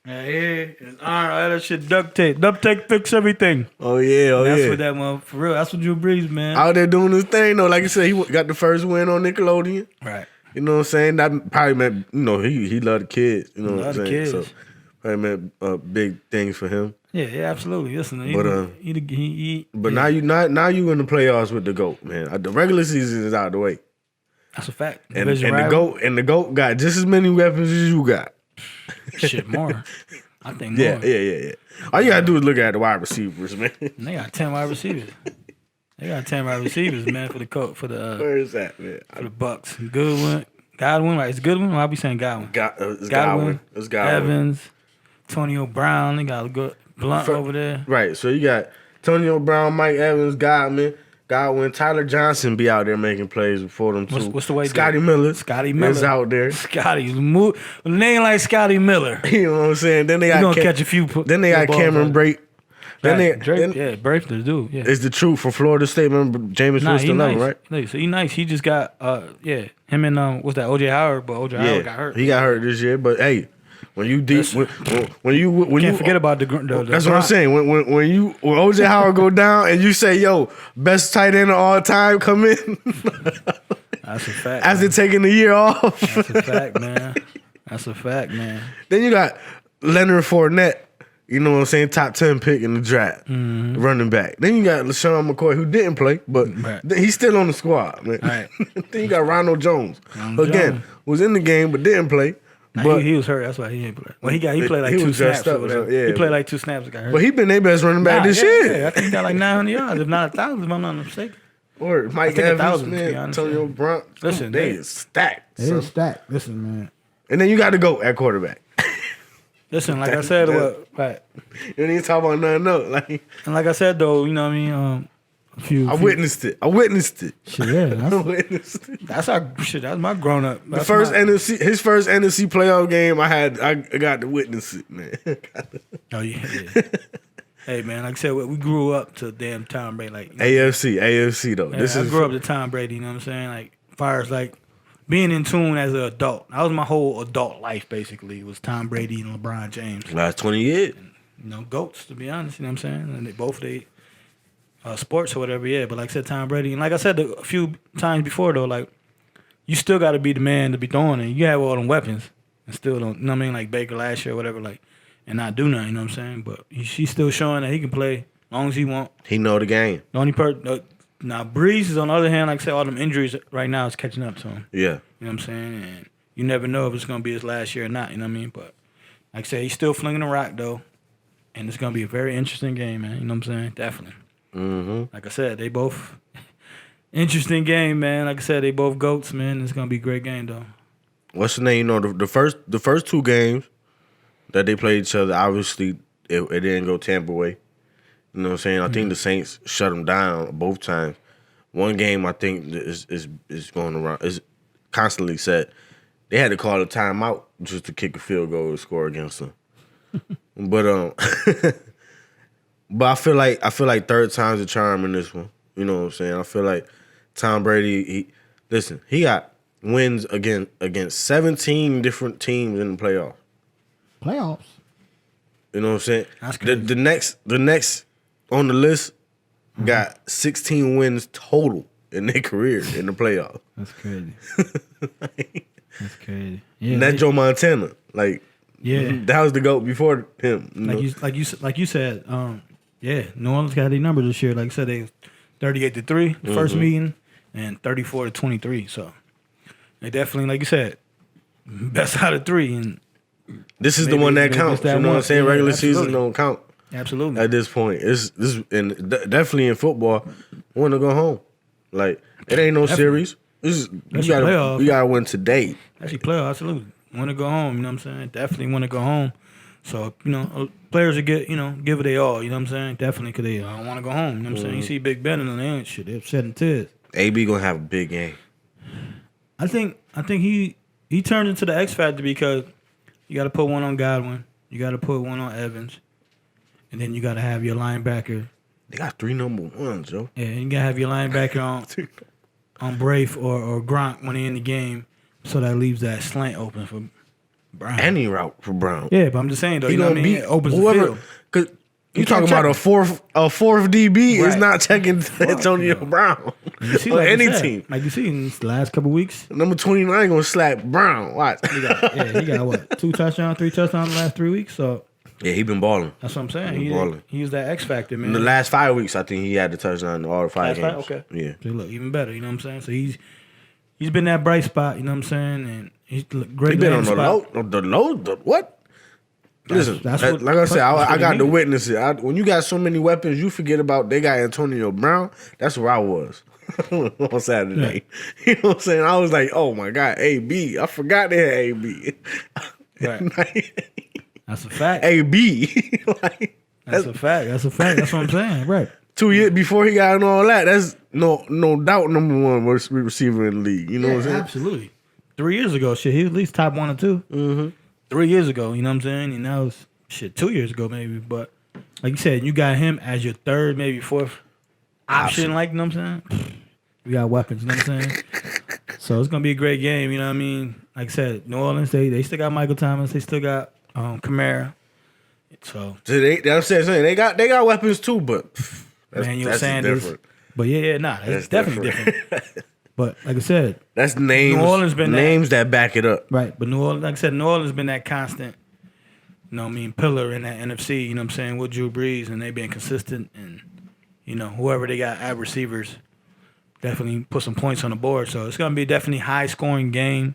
His arm, all that shit duct tape. Duct tape fix everything. Oh yeah, That's what that one, for real. That's what Drew Brees, man. Out there doing his thing though. Like you said, he got the first win on Nickelodeon. Right. You know what I'm saying? That probably meant, he loved the kids. You know what I'm saying? Kids. So probably meant big things for him. Yeah, absolutely. Listen, but now you in the playoffs with the GOAT, man. The regular season is out the way. That's a fact. And the GOAT got just as many weapons as you got. Shit, more. I think more. Yeah. All you gotta do is look at the wide receivers, man. They got 10 wide receivers. Man, for the where is that, man? For the Bucks. Godwin, right? It's Goodwin. I'll be saying Godwin. It's Godwin. Evans, Antonio Brown. They got a good Blunt over there. Right. So you got Antonio Brown, Mike Evans, Godwin, Tyler Johnson be out there making plays before them too. What's the way? Scotty Miller is out there. Scotty's a name like Scotty Miller. You know what I'm saying? Then they got catch a few. Then they got Cameron Brate. Drake, Brate the dude. Yeah, it's the truth from Florida State. Remember Jameis Winston, nice. Right? So he nice. He just got him and what's that? OJ Howard, but OJ Howard got hurt. He got hurt this year, but hey. When you can't forget about the that's what I'm saying. When OJ Howard go down and you say, "Yo, best tight end of all time, come in." That's a fact. After taking the year off. That's a fact, man. Then you got Leonard Fournette. You know what I'm saying? Top 10 pick in the draft, running back. Then you got LaShawn McCoy, who didn't play, but he's still on the squad, man. Right. Then you got Ronald Jones. Was in the game but didn't play. But he was hurt. That's why he didn't play. Well, he played like 2 snaps. He played like 2 snaps and got hurt. But he been their best running back this year. Yeah. I think he got like 900 yards, if not 1,000, if I'm not mistaken. Or Mike Evans, man, Antonio Brown. Listen, they is stacked. They is stacked. Listen, man. And then you got to go at quarterback. Listen, like I said, right. You ain't talk about nothing else. And like I said, though, you know what I mean? I witnessed it. Shit, yeah. I witnessed it. That's my grown up. His first NFC playoff game, I got to witness it, man. Oh yeah. Hey man, like I said, we grew up to damn Tom Brady. Like AFC though. Yeah, I grew up to Tom Brady. You know what I'm saying? Like, as far as like being in tune as an adult, that was my whole adult life. Basically, it was Tom Brady and LeBron James. Last 20 years. And, GOATs, to be honest. You know what I'm saying? And they both sports or whatever, yeah. But like I said, Tom Brady, and like I said a few times before though, like you still got to be the man to be throwing it. You have all them weapons and still don't. You know what I mean? Like Baker last year or whatever, like, and not do nothing. You know what I'm saying? But he's still showing that he can play as long as he want. He know the game. The only now Breeze is on the other hand. Like I said, all them injuries right now is catching up to him. Yeah. You know what I'm saying? And you never know if it's gonna be his last year or not. You know what I mean? But like I said, he's still flinging the rock though, and it's gonna be a very interesting game, man. You know what I'm saying? Definitely. Mm-hmm. Like I said, they both interesting game, man. Like I said, they both GOATs, man. It's gonna be a great game, though. What's the name? You know, the first 2 games that they played each other, obviously it didn't go Tampa way. You know what I'm saying? I think the Saints shut them down both times. One game I think is going around is constantly said they had to call a timeout just to kick a field goal to score against them. But But I feel like third time's a charm in this one. You know what I'm saying? I feel like Tom Brady, he got wins against 17 different teams in the playoffs. Playoffs? You know what I'm saying? That's crazy. The next on the list got 16 wins total in their career in the playoffs. That's crazy. That's crazy. Yeah, and that's Joe Montana. Like, that was the GOAT before him. Like you said, New Orleans got their numbers this year. Like I said, they 38-3 the first meeting and 34-23. So they definitely, like you said, best out of three. And this is the one that counts. You know what I'm saying? Regular season don't count. Absolutely. At this point, this and definitely in football, want to go home. Like, it ain't no series. You gotta win today. Actually, playoff, absolutely. Want to go home. You know what I'm saying? Definitely want to go home. So, players will give it their all. You know what I'm saying? Definitely, because they want to go home. You know what I'm saying? You see Big Ben and they ain't shit. They're upset and tears. AB gonna have a big game. I think he turned into the X factor because you got to put one on Godwin, you got to put one on Evans, and then you got to have your linebacker. They got 3 number ones, Joe. Yeah, you got to have your linebacker on Brafe or Gronk when they're in the game, so that leaves that slant open for Brown. Any route for Brown. Yeah, but I'm just saying though, you know what I mean? It opens whoever, the field. Cause you talking about a fourth DB is not checking Antonio Brown you see, or like any team. Like you see in the last couple weeks, number 29 gonna slap Brown. Watch. He got what? 2 touchdowns, 3 touchdowns in the last 3 weeks. So yeah, he been balling. That's what I'm saying. He was that X factor, man. In the last 5 weeks, I think he had the touchdown in all the 5 games. Okay. Yeah. So look, even better. You know what I'm saying? So he's been that bright spot. You know what I'm saying? And he's great. He been on the low. What? Listen, that's what, like I said, I got to witness it. When you got so many weapons, you forget about they got Antonio Brown. That's where I was on Saturday. Yeah. You know what I'm saying? I was like, oh my God, AB. I forgot they had AB. Right. That's a fact. AB. That's a fact. That's what I'm saying. Right. 2 years before he got all that, that's no doubt number 1 receiver in the league. You know what I'm saying? Absolutely. 3 years ago, he was at least top 1 or 2. Mm-hmm. 3 years ago, you know what I'm saying? And that was 2 years ago maybe. But like you said, you got him as your third, maybe fourth option. Like, you know what I'm saying? You got weapons, you know what I'm saying? So it's gonna be a great game, you know what I mean? Like I said, New Orleans, they still got Michael Thomas, they still got Kamara. So they got weapons too, but Emmanuel Sanders. Different. But that's definitely different. But like I said, that's names. New Orleans been names that back it up, right? But New Orleans, like I said, New Orleans been that constant, pillar in that NFC. You know what I'm saying, with Drew Brees, and they been consistent, and whoever they got at receivers, definitely put some points on the board. So it's gonna be definitely high scoring game.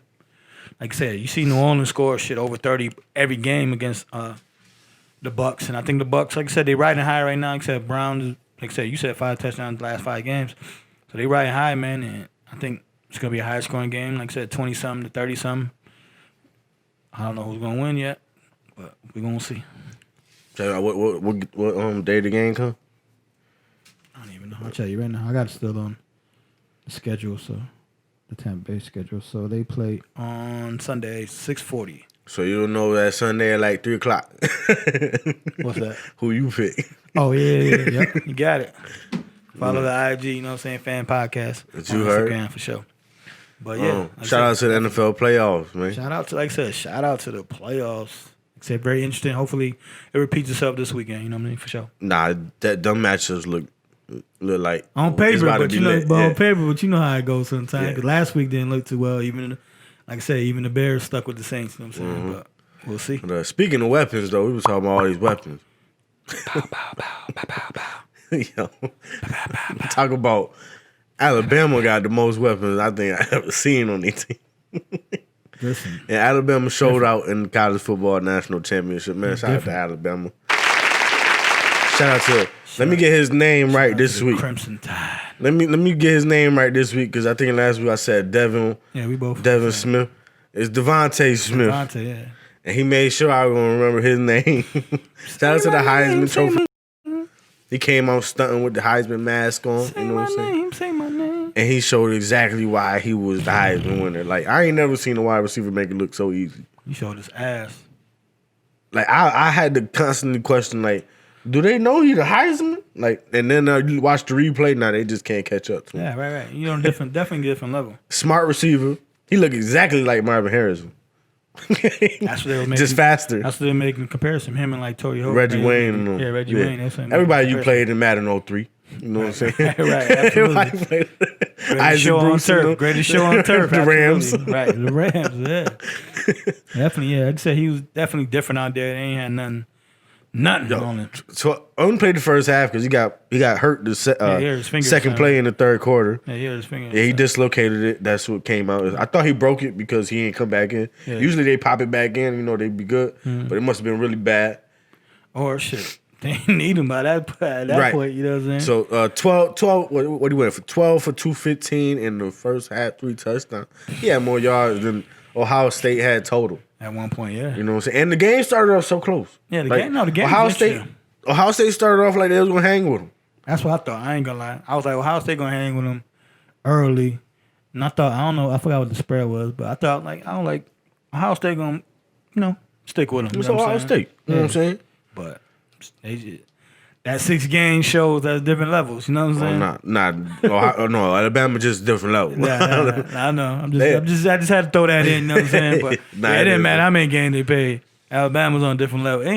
Like I said, you see New Orleans score over 30 every game against the Bucks, and I think the Bucks, like I said, they riding high right now. Like I said, Brown, like I said, you said 5 touchdowns the last 5 games, so they riding high, man, and I think it's going to be a high-scoring game. Like I said, 20-something to 30-something. I don't know who's going to win yet, but we're going to see. So what day the game come? I don't even know. I'll tell you right now. I got it still on the schedule, so the Tampa Bay schedule. So they play on Sunday, 6:40. So you don't know that Sunday at like 3 o'clock. What's that? Who you pick? Oh, yeah. You got it. Follow the IG, you know what I'm saying, fan podcast. That you heard? Instagram for sure. But yeah. Shout out to the NFL playoffs, man. Shout out to the playoffs. Like I said, very interesting. Hopefully it repeats itself this weekend, you know what I mean, for sure. Nah, them matchups look like on paper, but on paper, but you know how it goes sometimes. Yeah. Last week didn't look too well. Even like I said, even the Bears stuck with the Saints, you know what I'm saying? But we'll see. But, speaking of weapons though, we were talking about all these weapons. Pow, pow, pow, pow, pow, pow. Yo, talk about Alabama got the most weapons I think I ever seen on their team. Listen, and Alabama showed out in the college football national championship. Man, shout out to Alabama. Let me get his name right this week. Crimson Tide. Let me get his name right this week because I think last week I said Devin. Yeah, we both. Devin Smith. It's Devontae Smith. Devontae, yeah. And he made sure I was gonna remember his name. Shout out to the Heisman Trophy. He came out stunting with the Heisman mask on. You know what I'm saying? Say my name. And he showed exactly why he was the Heisman winner. Like, I ain't never seen a wide receiver make it look so easy. He showed his ass. Like, I had to constantly question, like, do they know he the Heisman? Like, and then you watch the replay, now they just can't catch up to him. Yeah, right. You know, definitely different level. Smart receiver. He looked exactly like Marvin Harrison. That's what they were making. Just faster. That's what they were making a comparison. Him and like Torrey Holt. Reggie Wayne. Yeah, Reggie Wayne. Everybody you played in Madden 03. You know what I'm saying? Right, absolutely. Greatest show on turf. Greatest show on turf. The Rams. Right, the Rams, yeah. Definitely, yeah. I'd say he was definitely different out there. They ain't had nothing on him. So I only played the first half because he got hurt the second play in the third quarter. Yeah, he hurt his finger. Yeah, he dislocated it. That's what came out. I thought he broke it because he ain't come back in. Yeah. Usually they pop it back in, they be good. Mm-hmm. But it must have been really bad. Or shit. They didn't need him by that point, you know what I'm saying? So 12 what he went for? 12 for 215 in the first half, 3 touchdowns. He had more yards than Ohio State had total. At one point, yeah. You know what I'm saying? And the game started off so close. Yeah, the game Ohio State started off like they was gonna hang with him. That's what I thought. I ain't gonna lie. I was like, Ohio State gonna hang with him early. And I thought, I forgot what the spread was, but I thought Ohio State gonna, stick with him. It's Ohio State. You know what I'm saying? But that 6 game shows that's different levels. You know what I'm saying? No, Alabama just different level. Yeah, I know. I just had to throw that in. You know what I'm saying? But it didn't matter how many games they played. Alabama's on a different level.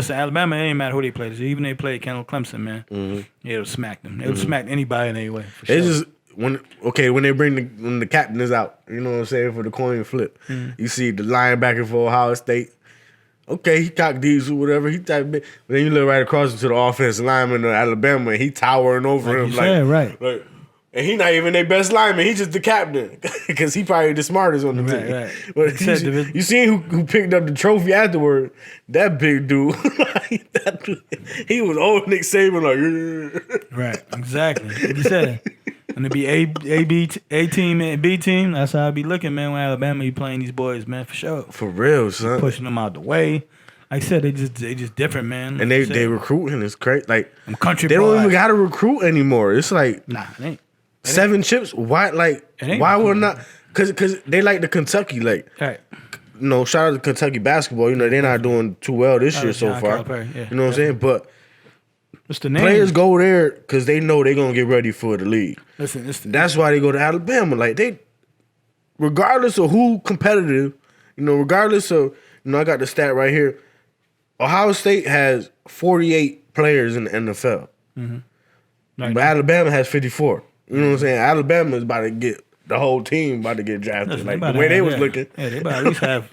Alabama ain't matter who they played. Even they played Kendall Clemson, man. Mm-hmm. They would smack them. They would smack anybody in any way. They just when they when the captain is out. You know what I'm saying, for the coin flip. Mm-hmm. You see the linebacker for Ohio State. Okay, he cocked these or whatever. He type big. But then you look right across to the offensive lineman of Alabama, and he towering over him. Right. And he not even their best lineman. He just the captain because he probably the smartest on the team. Right. But you seen who picked up the trophy afterward? That big dude. He was old Nick Saban like. Right, exactly. What you said. And it be A team and B team. That's how I be looking, man. When Alabama be playing these boys, man, for sure. For real, son. Pushing them out the way. Like I said, they just different, man. And they recruiting. It's crazy. Like them country they boys. don't even got to recruit anymore. It's like it ain't. 7 chips. Why? Like why would not? Because they like the Kentucky. Like right. Shout out to Kentucky basketball. They're not doing too well this year so far. Yeah, you know what I'm saying? But what's the name? Players go there because they know they're gonna get ready for the league. Listen, that's why they go to Alabama. Like they, regardless of who competitive, regardless of I got the stat right here. Ohio State has 48 players in the NFL, but Alabama has 54. You know what I'm saying? Alabama is about to get the whole team about to get drafted. Like the way they was looking. Yeah, they about at least have.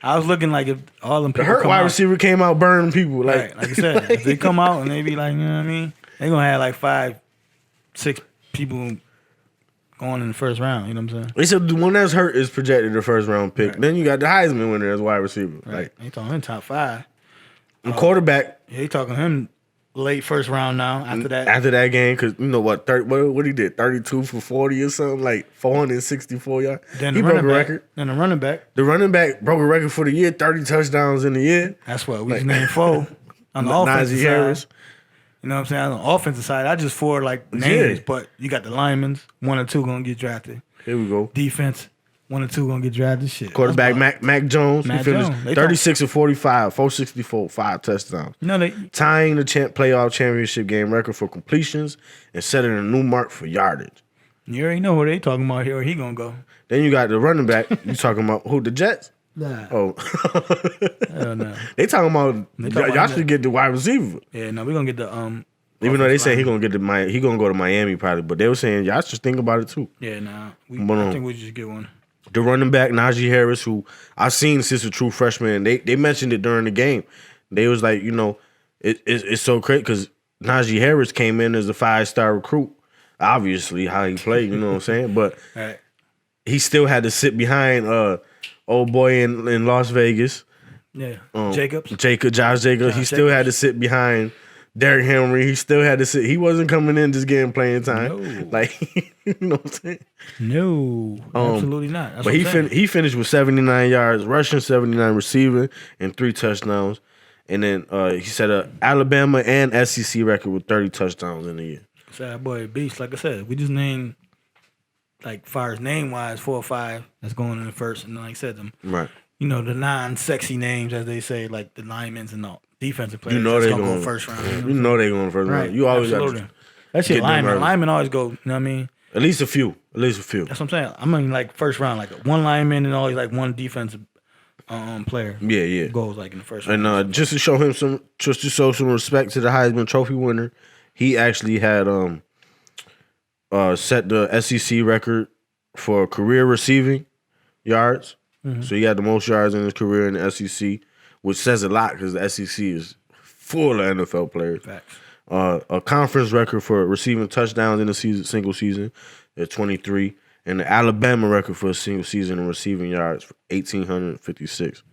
I was looking like if all them people the hurt wide receiver came out burning people. Like I said, if they come out and they be like, you know what I mean? They gonna have like 5, 6 people going in the first round. You know what I'm saying? They said the one that's hurt is projected the first round pick. Right. Then you got the Heisman winner as wide receiver. Right. Like they talking him top 5. And quarterback. Yeah, they talking him late first round now. After that game, because what he did, 32 for 40 or something, like 464 yards. Then he broke a record. Then the running back. The running back broke a record for the year, 30 touchdowns in the year. That's what we just named 4 on the offensive side. You know what I'm saying? On the offensive side, I just 4 names, but you got the linemen, 1 or 2 gonna get drafted. Here we go. Defense, 1 or 2 gonna get drafted. Shit. Quarterback Mac Jones. He finished 36 of 45, 464, 5 touchdowns. Tying the playoff championship game record for completions and setting a new mark for yardage. You already know who they talking about here. Where he gonna go? Then you got the running back. You talking about who? The Jets? Nah. Oh. Hell no. They talking about y'all should get the wide receiver. Yeah, no, we gonna get the Even though they say he gonna go to Miami probably, but they were saying y'all should think about it too. Yeah, nah. I think we just get one. The running back Najee Harris, who I've seen since a true freshman, they mentioned it during the game. They was like, it's so crazy because Najee Harris came in as a 5-star recruit. Obviously, how he played, you know what I'm saying? But right. He still had to sit behind old boy in Las Vegas. Yeah, Josh Jacobs. He still had to sit behind Derrick Henry. He still had to sit. He wasn't coming in just getting playing time. No. Like, you know what I'm saying? No, absolutely not. That's but he finished with 79 yards rushing, 79 receiving, and 3 touchdowns. And then he set a Alabama and SEC record with 30 touchdowns in a year. So that boy beast. Like I said, we just named far as name wise 4 or 5 that's going in the first, and like I said them. Right. The non-sexy names, as they say, like the linemen and the defensive players. They're going to go first round. You know they're going first round. You always got to. That's your linemen. Linemen always go. You know what I mean? At least a few. That's what I'm saying. I mean, first round, one lineman and always one defensive player. Yeah. Goals like in the first round. And just to show some respect to the Heisman Trophy winner, he actually had set the SEC record for career receiving yards. Mm-hmm. So he had the most yards in his career in the SEC, which says a lot because the SEC is full of NFL players. Facts. A conference record for receiving touchdowns in a single season at 23, and the Alabama record for a single season in receiving yards for 1,856.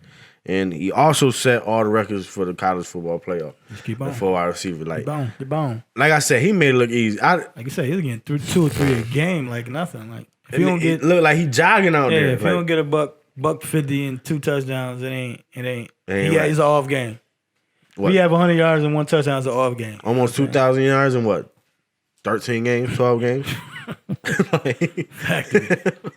And he also set all the records for the college football playoff. Just keep on. For wide receiver. Like, keep on. Like I said, he made it look easy. Like you said, he's getting 2 or 3 a game like nothing. Like if you don't get, it look like he jogging out there. If you don't get a buck 50 and 2 touchdowns, it ain't. It's an off game. What? We have 100 yards and 1 touchdown is an off game. Almost 2,000 yards in what? 13 games, 12 games? Exactly.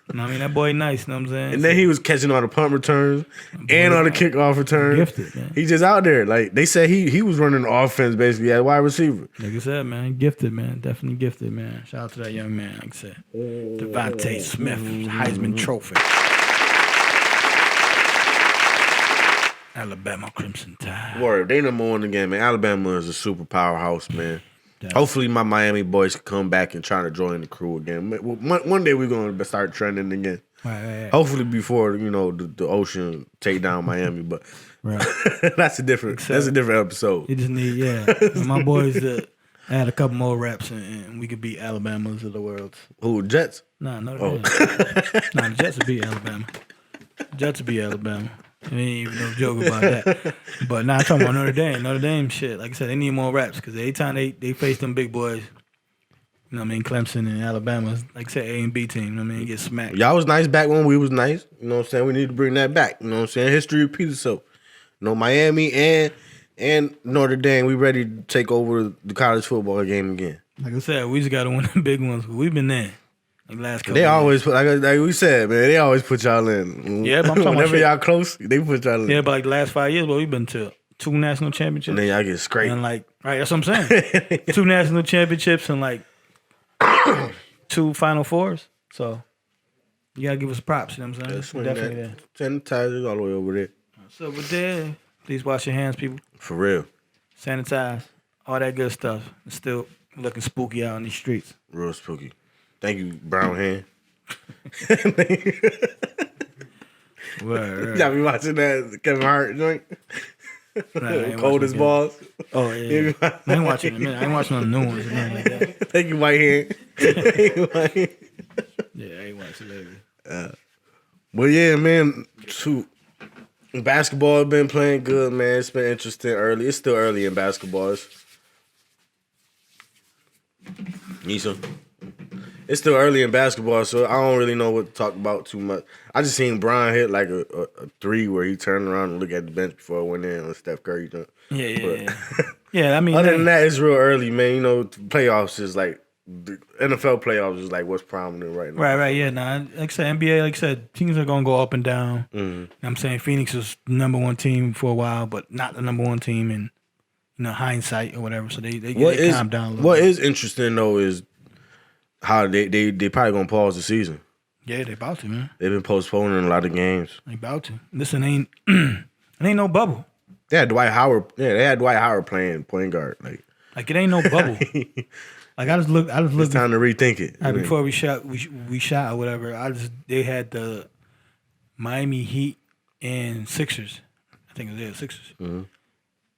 That boy nice, you know what I'm saying? And then he was catching all the punt returns and all the kickoff returns. Gifted, man. He just out there. Like they said he was running the offense basically as wide receiver. Like I said, man, gifted, man. Definitely gifted, man. Shout out to that young man, like I said. DeVonta Smith, Heisman Trophy. Alabama Crimson Tide. Word, they number 1 again, man. Alabama is a super powerhouse, man. Hopefully my Miami boys can come back and try to join the crew again. One day we're going to start trending again. Right. Hopefully before the ocean take down Miami, but that's a different episode. You just need my boys to add a couple more reps and we could beat Alabama's of the world. Who, Jets? No, the Jets would beat Alabama. Jets would beat Alabama. There ain't even no joke about that. But now I'm talking about Notre Dame. Notre Dame shit. Like I said, they need more reps because every time they face them big boys, you know what I mean, Clemson and Alabama, like I said, A and B team, you know what I mean, get smacked. Y'all was nice back when we was nice. You know what I'm saying? We need to bring that back. You know what I'm saying? History repeats itself. Miami and Notre Dame, we ready to take over the college football game again. Like I said, we just got to win the big ones. We've been there. Like last couple they always put, like we said, man, they always put y'all in. Yeah, but I'm talking whenever y'all close, they put y'all in. Yeah, but like the last 5 years, we've been to 2 national championships. And then y'all get scraped. And that's what I'm saying. 2 national championships and 2 Final Fours. So you gotta give us props, you know what I'm saying? Definitely there. Sanitizer all the way over there. So over there, please wash your hands, people. For real. Sanitize, all that good stuff. It's still looking spooky out in these streets. Real spooky. Thank you, Brown Hand. Right. Y'all be watching that Kevin Hart joint? Cold as balls. Oh, yeah. I ain't watching it, man. I ain't watching the new ones or nothing like that. Thank you, White Hand. Yeah, I ain't watching it. Well, yeah, man. Basketball been playing good, man. It's been interesting early. It's still early in basketball. It's still early in basketball, so I don't really know what to talk about too much. I just seen Brian hit like a 3 where he turned around and looked at the bench before it went in on Steph Curry. Yeah. Yeah, I mean, other than that, it's real early, man. You know, playoffs is like the NFL playoffs is like what's prominent right now. Right. Yeah. Nah, like I said, NBA, like I said, teams are gonna go up and down. Mm-hmm. I'm saying Phoenix was the number 1 team for a while, but not the number 1 team in hindsight or whatever. So they calm down a little. What is interesting though is how they probably gonna pause the season. Yeah, they about to, man. They've been postponing a lot of games. They about to. Listen, it ain't no bubble. They had Dwight Howard. Yeah, they had Dwight Howard playing point guard. Like it ain't no bubble. Like I just looked. It's time to rethink it. Before we shot or whatever. They had the Miami Heat and Sixers. I think it was Sixers. Mm-hmm.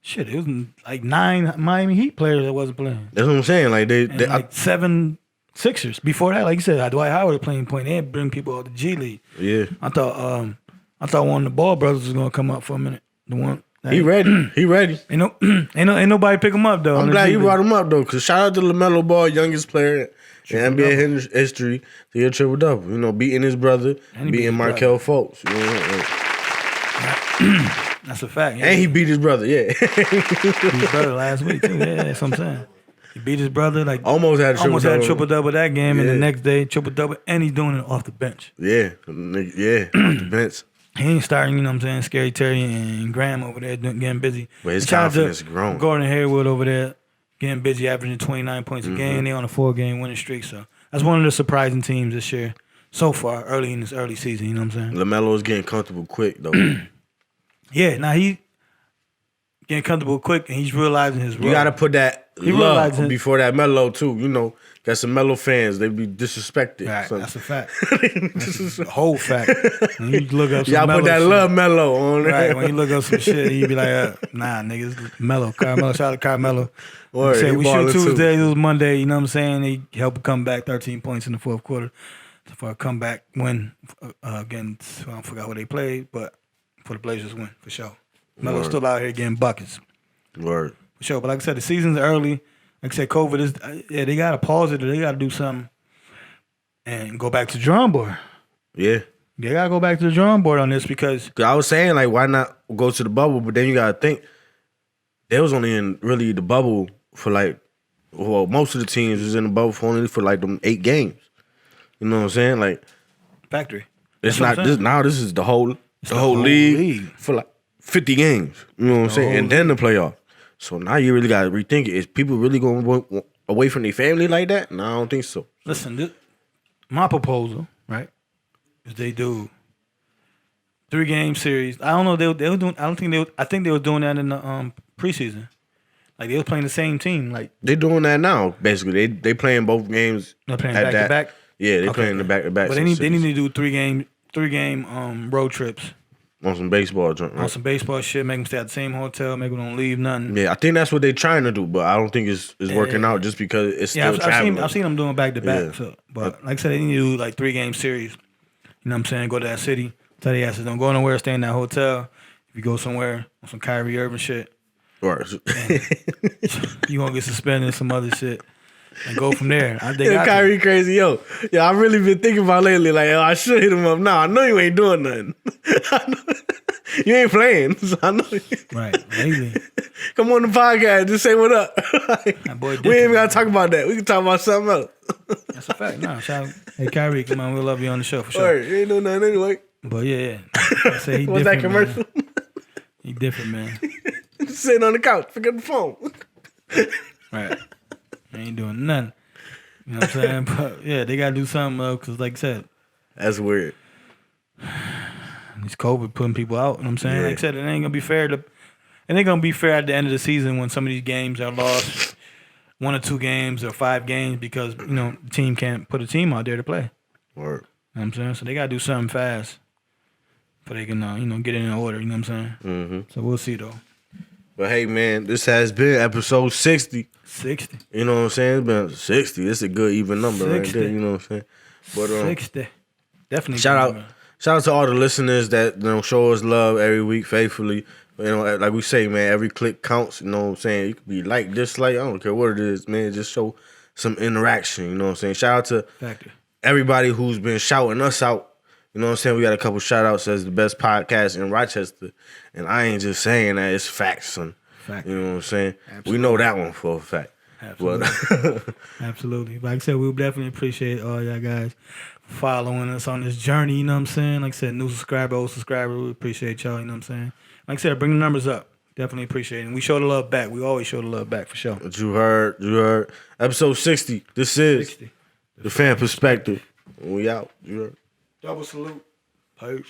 Shit, it was like 9 Miami Heat players that wasn't playing. That's what I'm saying. Like they 7 Sixers. Before that, like you said, Dwight Howard was playing point and bring people out the G League. Yeah. I thought one of the Ball brothers was gonna come up for a minute. The one. He ready. He ready. Ain't nobody pick him up though. I'm glad you brought him up though, because shout out to LaMelo Ball, youngest player in NBA history to get triple double. You know, beating his brother, beating Markelle Fultz. You know, that's a fact. Yeah. And he beat his brother. Yeah, beat his brother last week too. Yeah, that's what I'm saying. He beat his brother almost had a triple double that game, and the next day triple double, and he's doing it off the bench. Yeah, off the bench. He ain't starting, you know what I'm saying, Scary Terry and Graham over there getting busy. But his confidence is growing. Gordon Hayward over there getting busy, averaging 29 points a game. They on a 4-game winning streak. So that's one of the surprising teams this year so far, early in this early season, you know what I'm saying? LaMelo is getting comfortable quick, though. Yeah, now he getting comfortable quick, and he's realizing his role. You got to put that love before that Melo, too. You know, got some Melo fans. They be disrespected. Right, so. That's a fact. That's a whole fact. When you look up some y'all Melo put that shit, love Melo on there. Right, when you look up some shit, you be like, nah, niggas, Melo, Carmelo, shout out to Carmelo. Word, Said, we shoot Tuesday, too. it was Monday, you know what I'm saying? He helped come back 13 points in the fourth quarter for a comeback win against, I forgot what they played, but for the Blazers win, for sure. Melo's still out here getting buckets. Word. For sure. But like I said, the season's early. Like I said, COVID is, they got to pause it or they got to do something and go back to the drawing board. Yeah. They got to go back to the drawing board on this because. I was saying, like, why not go to the bubble? But then you got to think, they was only in really the bubble for like, well, most of the teams was in the bubble for only for like them 8 games. You know what I'm saying? Like. Factory. It's not this now. This is the whole league for like 50 games. You know what I'm saying? And then the playoff. So now you really got to rethink it. Is people really going to go away from their family like that? No, I don't think so. Listen, my proposal, right, is they do 3-game series. I don't know. They were doing. I think they were doing that in the preseason. Like they were playing the same team. Like they doing that now. Basically, they playing both games. They're playing back to back. Yeah, they playing the back to back. But they need to do 3-game road trips. On some baseball junk, right? On some baseball shit, make them stay at the same hotel, make them don't leave nothing. Yeah, I think that's what they're trying to do, but I don't think it's working out just because it's still traveling. I've seen them doing back to back. So, but like I said, they need to do like 3-game series. You know what I'm saying? Go to that city. Tell the asses don't go nowhere, stay in that hotel. If you go somewhere on some Kyrie Irving shit, right, you gonna get suspended and some other shit. And go from there. Kyrie crazy, yo. I really been thinking about lately, like, I should hit him up now. I know you ain't doing nothing. You ain't playing, so I know. Right, lately. Come on the podcast, just say what up. We ain't even gotta talk about that. We can talk about something else. That's a fact. Nah, shout out. Hey, Kyrie, come on, we'll love you on the show for sure. Right, you ain't doing nothing anyway. But yeah. I say he what's that commercial? Man. He different, man. Just sitting on the couch, forget the phone. Right. Ain't doing nothing. You know what I'm saying? But yeah, they gotta do something because, like I said, that's weird. This COVID putting people out. You know what I'm saying? Yeah. Like I said, it ain't gonna be fair at the end of the season when some of these games are lost, 1 or 2 games or 5 games because the team can't put a team out there to play. Word. You know what I'm saying? So they gotta do something fast, so they can get it in order. You know what I'm saying? Mm-hmm. So we'll see though. But hey, man, this has been episode 60. 60. You know what I'm saying? It's been 60. It's a good even number 60. Right there. You know what I'm saying? But 60. Definitely. Shout out to all the listeners that show us love every week faithfully. Like we say, man, every click counts. You know what I'm saying? You could be like, dislike. I don't care what it is, man. Just show some interaction. You know what I'm saying? Shout out to everybody who's been shouting us out. You know what I'm saying? We got a couple shout outs as the best podcast in Rochester. And I ain't just saying that. It's facts, son. Fact. You know what I'm saying? Absolutely. We know that one for a fact. Absolutely. Absolutely. Like I said, we definitely appreciate all y'all guys following us on this journey. You know what I'm saying? Like I said, new subscriber, old subscriber. We appreciate y'all. You know what I'm saying? Like I said, bring the numbers up. Definitely appreciate it. And we show the love back. We always show the love back for sure. What you heard. Episode 60. This is 60. The Pham Perspective. We out. You heard. Double salute. Peace.